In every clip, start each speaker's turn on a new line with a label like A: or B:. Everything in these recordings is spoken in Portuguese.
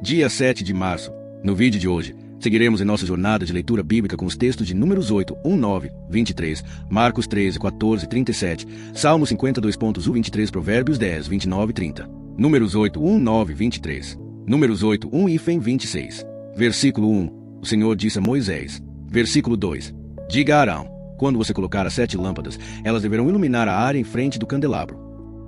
A: Dia 7 de março. No vídeo de hoje, seguiremos em nossa jornada de leitura bíblica com os textos de Números 8, 1, 9, 23, Marcos 13, 14, 37, Salmo 52.1, 23, Provérbios 10, 29 e 30. Números 8, 1, 9, 23. Números 8, 1 e 26. Versículo 1. O Senhor disse a Moisés. Versículo 2. Diga a Arão, quando você colocar as 7 lâmpadas, elas deverão iluminar a área em frente do candelabro.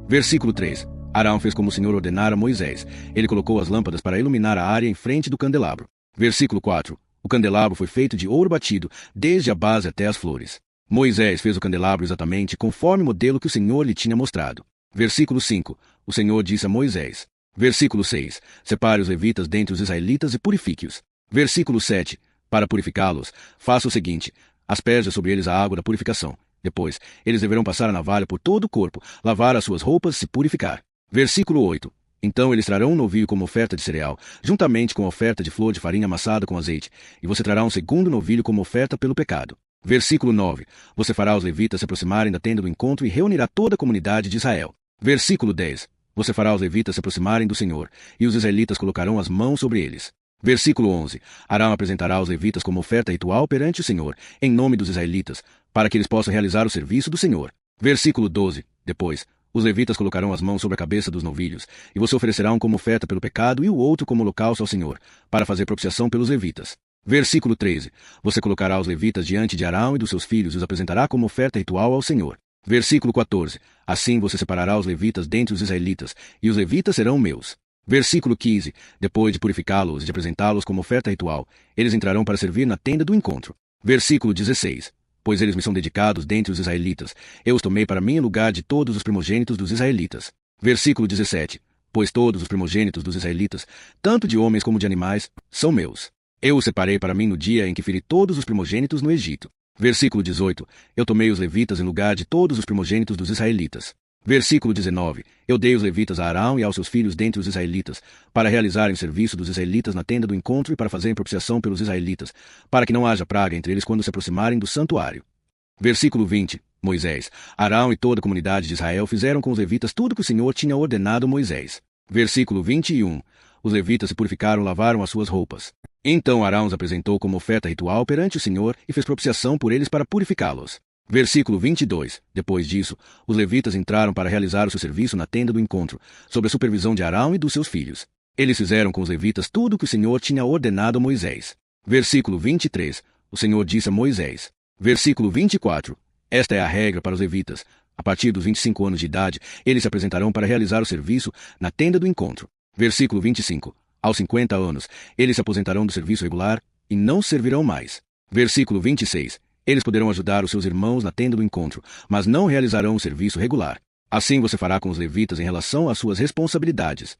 A: Versículo 3. Arão fez como o Senhor ordenara a Moisés. Ele colocou as lâmpadas para iluminar a área em frente do candelabro. Versículo 4. O candelabro foi feito de ouro batido, desde a base até as flores. Moisés fez o candelabro exatamente conforme o modelo que o Senhor lhe tinha mostrado. Versículo 5. O Senhor disse a Moisés. Versículo 6. Separe os levitas dentre os israelitas e purifique-os. Versículo 7. Para purificá-los, faça o seguinte: asperja sobre eles a água da purificação. Depois, eles deverão passar a navalha por todo o corpo, lavar as suas roupas e se purificar. Versículo 8. Então eles trarão um novilho como oferta de cereal, juntamente com a oferta de flor de farinha amassada com azeite, e você trará um segundo novilho como oferta pelo pecado. Versículo 9. Você fará os levitas se aproximarem da tenda do encontro e reunirá toda a comunidade de Israel. Versículo 10. Você fará os levitas se aproximarem do Senhor, e os israelitas colocarão as mãos sobre eles. Versículo 11. Arão apresentará os levitas como oferta ritual perante o Senhor, em nome dos israelitas, para que eles possam realizar o serviço do Senhor. Versículo 12. Depois, os levitas colocarão as mãos sobre a cabeça dos novilhos, e você oferecerá um como oferta pelo pecado e o outro como holocausto ao Senhor, para fazer propiciação pelos levitas. Versículo 13. Você colocará os levitas diante de Arão e dos seus filhos e os apresentará como oferta ritual ao Senhor. Versículo 14. Assim você separará os levitas dentre os israelitas, e os levitas serão meus. Versículo 15. Depois de purificá-los e de apresentá-los como oferta ritual, eles entrarão para servir na tenda do encontro. Versículo 16. Pois eles me são dedicados dentre os israelitas, eu os tomei para mim em lugar de todos os primogênitos dos israelitas. Versículo 17. Pois todos os primogênitos dos israelitas, tanto de homens como de animais, são meus. Eu os separei para mim no dia em que feri todos os primogênitos no Egito. Versículo 18. Eu tomei os levitas em lugar de todos os primogênitos dos israelitas. Versículo 19. Eu dei os levitas a Arão e aos seus filhos dentre os israelitas, para realizarem o serviço dos israelitas na tenda do encontro e para fazerem propiciação pelos israelitas, para que não haja praga entre eles quando se aproximarem do santuário. Versículo 20. Moisés, Arão e toda a comunidade de Israel fizeram com os levitas tudo o que o Senhor tinha ordenado a Moisés. Versículo 21. Os levitas se purificaram e lavaram as suas roupas. Então Arão os apresentou como oferta ritual perante o Senhor e fez propiciação por eles para purificá-los. Versículo 22. Depois disso, os levitas entraram para realizar o seu serviço na tenda do encontro, sob a supervisão de Arão e dos seus filhos. Eles fizeram com os levitas tudo o que o Senhor tinha ordenado a Moisés. Versículo 23. O Senhor disse a Moisés. Versículo 24. Esta é a regra para os levitas. A partir dos 25 anos de idade, eles se apresentarão para realizar o serviço na tenda do encontro. Versículo 25. Aos 50 anos, eles se aposentarão do serviço regular e não servirão mais. Versículo 26. Eles poderão ajudar os seus irmãos na tenda do encontro, mas não realizarão o serviço regular. Assim você fará com os levitas em relação às suas responsabilidades.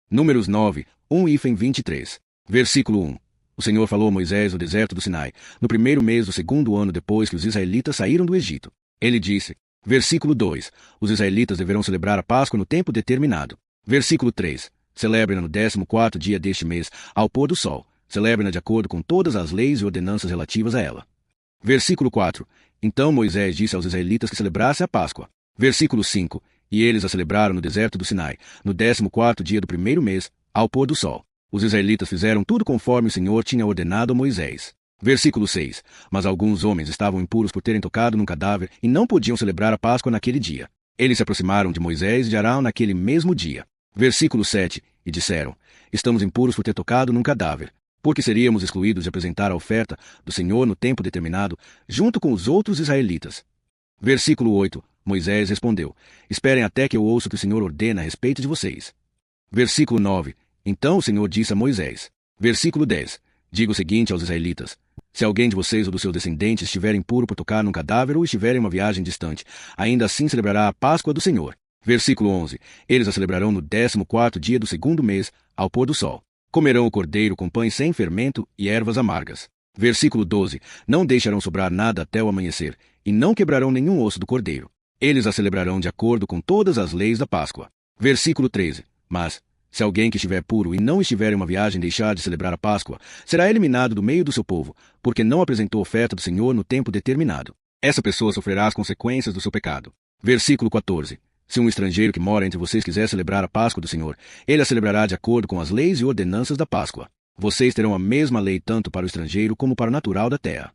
A: Números 9, 1 e 23. Versículo 1. O Senhor falou a Moisés no deserto do Sinai, no primeiro mês do segundo ano depois que os israelitas saíram do Egito. Ele disse. Versículo 2. Os israelitas deverão celebrar a Páscoa no tempo determinado. Versículo 3. Celebre-na no 14º dia deste mês, ao pôr do sol. Celebre-na de acordo com todas as leis e ordenanças relativas a ela. Versículo 4. Então Moisés disse aos israelitas que celebrasse a Páscoa. Versículo 5. E eles a celebraram no deserto do Sinai, no 14º dia do primeiro mês, ao pôr do sol. Os israelitas fizeram tudo conforme o Senhor tinha ordenado a Moisés. Versículo 6. Mas alguns homens estavam impuros por terem tocado num cadáver e não podiam celebrar a Páscoa naquele dia. Eles se aproximaram de Moisés e de Arão naquele mesmo dia. Versículo 7. E disseram: Estamos impuros por ter tocado num cadáver, porque seríamos excluídos de apresentar a oferta do Senhor no tempo determinado, junto com os outros israelitas. Versículo 8. Moisés respondeu: Esperem até que eu ouça o que o Senhor ordena a respeito de vocês. Versículo 9. Então o Senhor disse a Moisés. Versículo 10. Diga o seguinte aos israelitas: Se alguém de vocês ou dos seus descendentes estiver impuro por tocar num cadáver ou estiver em uma viagem distante, ainda assim celebrará a Páscoa do Senhor. Versículo 11. Eles a celebrarão no 14º dia do segundo mês, ao pôr do sol. Comerão o cordeiro com pães sem fermento e ervas amargas. Versículo 12. Não deixarão sobrar nada até o amanhecer, e não quebrarão nenhum osso do cordeiro. Eles a celebrarão de acordo com todas as leis da Páscoa. Versículo 13. Mas, se alguém que estiver puro e não estiver em uma viagem deixar de celebrar a Páscoa, será eliminado do meio do seu povo, porque não apresentou oferta do Senhor no tempo determinado. Essa pessoa sofrerá as consequências do seu pecado. Versículo 14. Se um estrangeiro que mora entre vocês quiser celebrar a Páscoa do Senhor, ele a celebrará de acordo com as leis e ordenanças da Páscoa. Vocês terão a mesma lei tanto para o estrangeiro como para o natural da terra.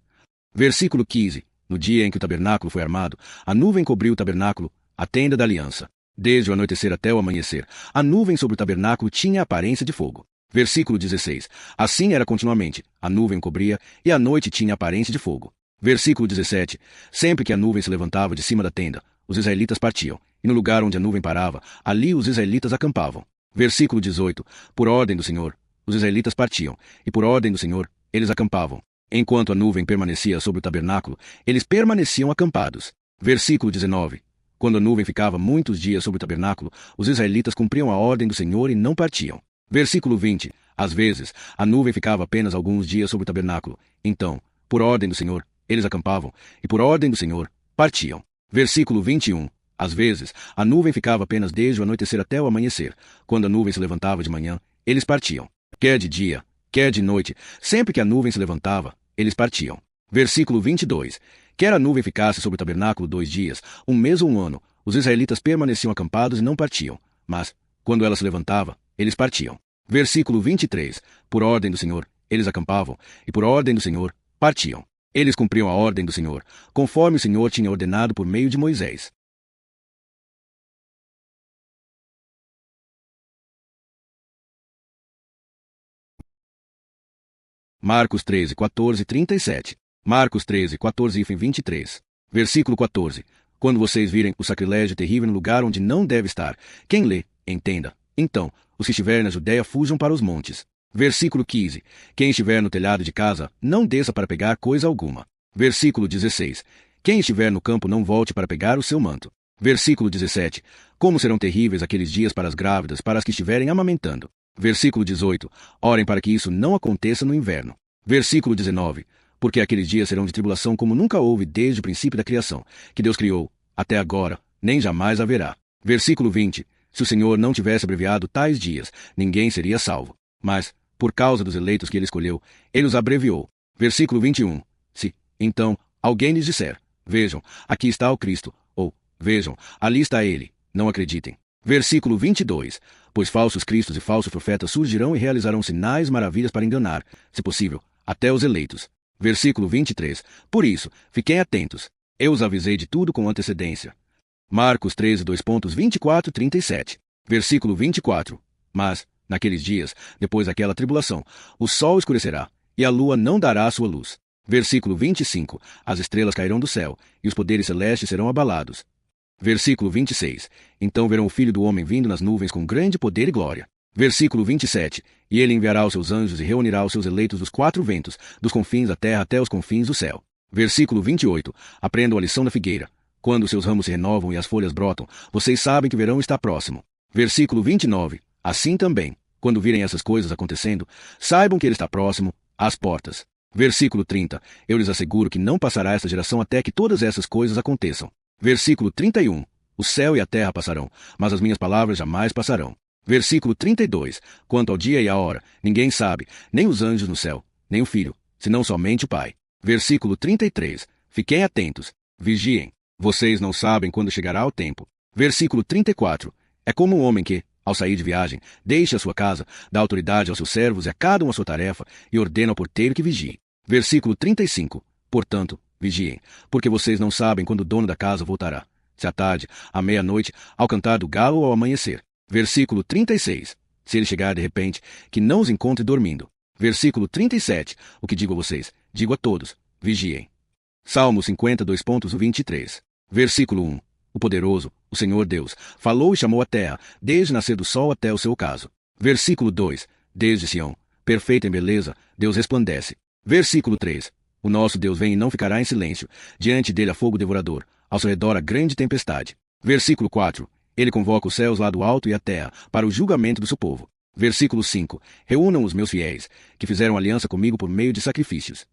A: Versículo 15. No dia em que o tabernáculo foi armado, a nuvem cobriu o tabernáculo, a tenda da aliança. Desde o anoitecer até o amanhecer, a nuvem sobre o tabernáculo tinha a aparência de fogo. Versículo 16. Assim era continuamente, a nuvem cobria, e a noite tinha a aparência de fogo. Versículo 17. Sempre que a nuvem se levantava de cima da tenda, os israelitas partiam, e no lugar onde a nuvem parava, ali os israelitas acampavam. Versículo 18. Por ordem do Senhor, os israelitas partiam, e por ordem do Senhor, eles acampavam. Enquanto a nuvem permanecia sobre o tabernáculo, eles permaneciam acampados. Versículo 19. Quando a nuvem ficava muitos dias sobre o tabernáculo, os israelitas cumpriam a ordem do Senhor e não partiam. Versículo 20. Às vezes, a nuvem ficava apenas alguns dias sobre o tabernáculo. Então, por ordem do Senhor, eles acampavam, e por ordem do Senhor, partiam. Versículo 21. Às vezes, a nuvem ficava apenas desde o anoitecer até o amanhecer. Quando a nuvem se levantava de manhã, eles partiam. Quer de dia, quer de noite, sempre que a nuvem se levantava, eles partiam. Versículo 22. Quer a nuvem ficasse sobre o tabernáculo 2 dias, 1 mês ou 1 ano, os israelitas permaneciam acampados e não partiam. Mas, quando ela se levantava, eles partiam. Versículo 23. Por ordem do Senhor, eles acampavam, e por ordem do Senhor, partiam. Eles cumpriam a ordem do Senhor, conforme o Senhor tinha ordenado por meio de Moisés. Marcos 13, 14, 37. Marcos 13, 14 e 23. Versículo 14. Quando vocês virem o sacrilégio terrível no lugar onde não deve estar, quem lê, entenda. Então, os que estiverem na Judéia fujam para os montes. Versículo 15. Quem estiver no telhado de casa, não desça para pegar coisa alguma. Versículo 16. Quem estiver no campo não volte para pegar o seu manto. Versículo 17. Como serão terríveis aqueles dias para as grávidas, para as que estiverem amamentando. Versículo 18. Orem para que isso não aconteça no inverno. Versículo 19. Porque aqueles dias serão de tribulação como nunca houve desde o princípio da criação, que Deus criou, até agora, nem jamais haverá. Versículo 20. Se o Senhor não tivesse abreviado tais dias, ninguém seria salvo. Mas, por causa dos eleitos que ele escolheu, ele os abreviou. Versículo 21. Se, então, alguém lhes disser, vejam, aqui está o Cristo, ou, vejam, ali está ele, não acreditem. Versículo 22. Pois falsos cristos e falsos profetas surgirão e realizarão sinais e maravilhas para enganar, se possível, até os eleitos. Versículo 23. Por isso, fiquem atentos. Eu os avisei de tudo com antecedência. Marcos 13, 2.24 e 37. Versículo 24. Mas, naqueles dias, depois daquela tribulação, o sol escurecerá, e a lua não dará a sua luz. Versículo 25. As estrelas cairão do céu, e os poderes celestes serão abalados. Versículo 26. Então verão o Filho do Homem vindo nas nuvens com grande poder e glória. Versículo 27. E ele enviará os seus anjos e reunirá os seus eleitos dos 4 ventos, dos confins da terra até os confins do céu. Versículo 28. Aprendam a lição da figueira. Quando os seus ramos se renovam e as folhas brotam, vocês sabem que o verão está próximo. Versículo 29. Assim também, quando virem essas coisas acontecendo, saibam que ele está próximo, às portas. Versículo 30. Eu lhes asseguro que não passará esta geração até que todas essas coisas aconteçam. Versículo 31. O céu e a terra passarão, mas as minhas palavras jamais passarão. Versículo 32. Quanto ao dia e a hora, ninguém sabe, nem os anjos no céu, nem o Filho, senão somente o Pai. Versículo 33. Fiquem atentos, vigiem. Vocês não sabem quando chegará o tempo. Versículo 34. É como um homem que, ao sair de viagem, deixa a sua casa, dá autoridade aos seus servos e a cada um a sua tarefa, e ordena ao porteiro que vigie. Versículo 35. Portanto, vigiem, porque vocês não sabem quando o dono da casa voltará. Se à tarde, à meia-noite, ao cantar do galo ou ao amanhecer. Versículo 36. Se ele chegar de repente, que não os encontre dormindo. Versículo 37. O que digo a vocês, digo a todos, vigiem. Salmo 52.23. Versículo 1. O poderoso, o Senhor Deus, falou e chamou a terra, desde nascer do sol até o seu ocaso. Versículo 2. Desde Sião, perfeita em beleza, Deus resplandece. Versículo 3. O nosso Deus vem e não ficará em silêncio, diante dele há fogo devorador, ao seu redor a grande tempestade. Versículo 4. Ele convoca os céus lá do alto e a terra, para o julgamento do seu povo. Versículo 5. Reúnam os meus fiéis, que fizeram aliança comigo por meio de sacrifícios.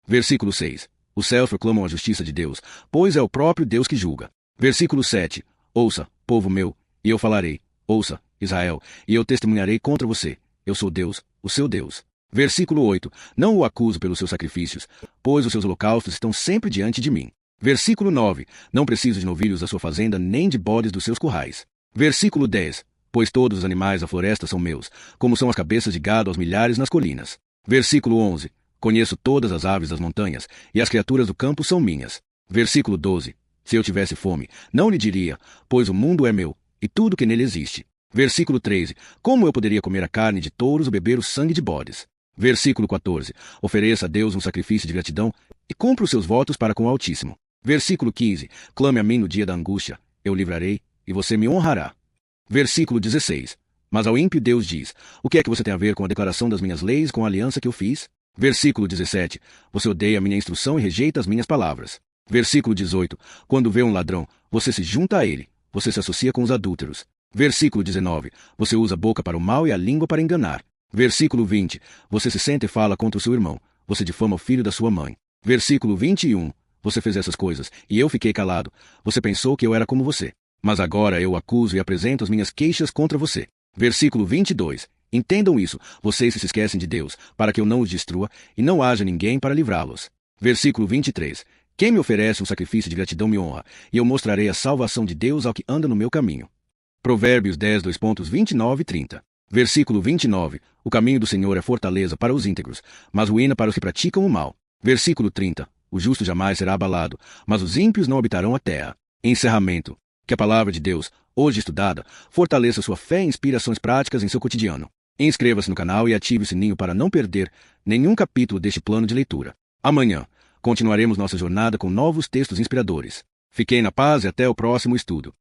A: Versículo 6. Os céus proclamam a justiça de Deus, pois é o próprio Deus que julga. Versículo 7. Ouça, povo meu, e eu falarei. Ouça, Israel, e eu testemunharei contra você. Eu sou Deus, o seu Deus. Versículo 8. Não o acuso pelos seus sacrifícios, pois os seus holocaustos estão sempre diante de mim. Versículo 9. Não preciso de novilhos da sua fazenda, nem de bodes dos seus currais. Versículo 10. Pois todos os animais da floresta são meus, como são as cabeças de gado aos milhares nas colinas. Versículo 11. Conheço todas as aves das montanhas, e as criaturas do campo são minhas. Versículo 12. Se eu tivesse fome, não lhe diria, pois o mundo é meu, e tudo que nele existe. Versículo 13. Como eu poderia comer a carne de touros ou beber o sangue de bodes? Versículo 14. Ofereça a Deus um sacrifício de gratidão e cumpra os seus votos para com o Altíssimo. Versículo 15. Clame a mim no dia da angústia, eu livrarei, e você me honrará. Versículo 16. Mas ao ímpio Deus diz, o que é que você tem a ver com a declaração das minhas leis, com a aliança que eu fiz? Versículo 17. Você odeia a minha instrução e rejeita as minhas palavras. Versículo 18. Quando vê um ladrão, você se junta a ele, você se associa com os adúlteros. Versículo 19. Você usa a boca para o mal e a língua para enganar. Versículo 20. Você se senta e fala contra o seu irmão, você difama o filho da sua mãe. Versículo 21. Você fez essas coisas, e eu fiquei calado. Você pensou que eu era como você. Mas agora eu o acuso e apresento as minhas queixas contra você. Versículo 22. Entendam isso, vocês se esquecem de Deus, para que eu não os destrua, e não haja ninguém para livrá-los. Versículo 23. Quem me oferece um sacrifício de gratidão me honra, e eu mostrarei a salvação de Deus ao que anda no meu caminho. Provérbios 10, 2.29 e 30. Versículo 29. O caminho do Senhor é fortaleza para os íntegros, mas ruína para os que praticam o mal. Versículo 30. O justo jamais será abalado, mas os ímpios não habitarão a terra. Encerramento. Que a palavra de Deus, hoje estudada, fortaleça sua fé e inspirações práticas em seu cotidiano. Inscreva-se no canal e ative o sininho para não perder nenhum capítulo deste plano de leitura. Amanhã, continuaremos nossa jornada com novos textos inspiradores. Fiquem na paz e até o próximo estudo.